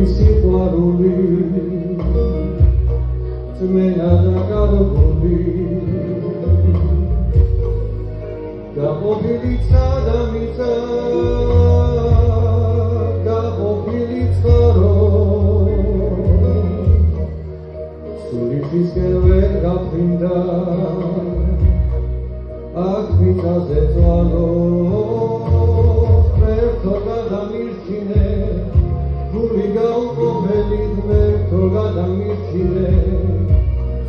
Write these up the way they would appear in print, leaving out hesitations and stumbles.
სიყვარული ძმენა და გარბული გაყოფილი ცადამიცა გაყოფილი წყარო სულისისკენ ვერ გაფრინდა აქ მიწაზე წვალო ღმერთო გადამირჩინე გული გაუყოფელი ღმერთო გადამირჩინე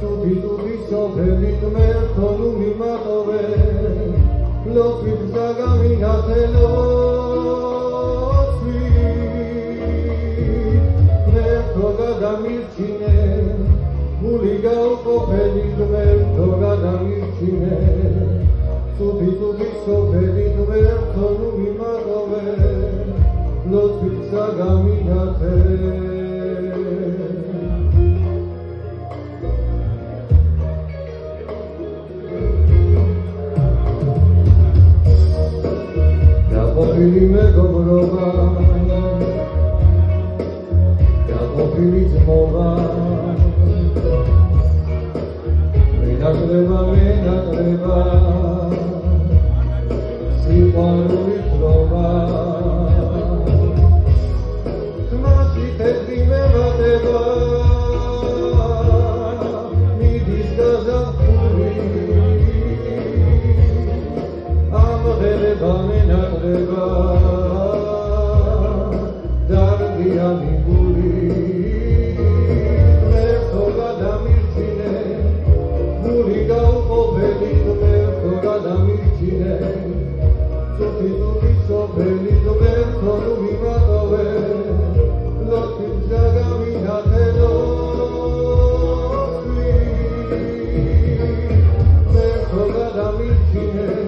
ცუდი სოფელი ღმერთო ნუ მიმატოვე ლოქით დაგამინათელო ღმერთო გადამირჩინე გული გაუყოფელი ღმერთო გადამირჩინე ცუდი სოფელი ღმერთო ნუ მიმატოვე ლოქით დაგამინათელო გაყოფილი მეგობრობა გაყოფილი ძმობა მენაკლება სიყვარული თრობა თმაში თეთრი მემატება მიდის გაზაფხული ამღერება მენაკლება დარდია მიგული ღმერთო გადამირჩინე გული გაუყოფელი ღმერთო გადამირჩინე ცუდი სოფელი ღმერთო ნუ მიმატოვე ლოქით დაგამინათელო ღმერთო გადამირჩინე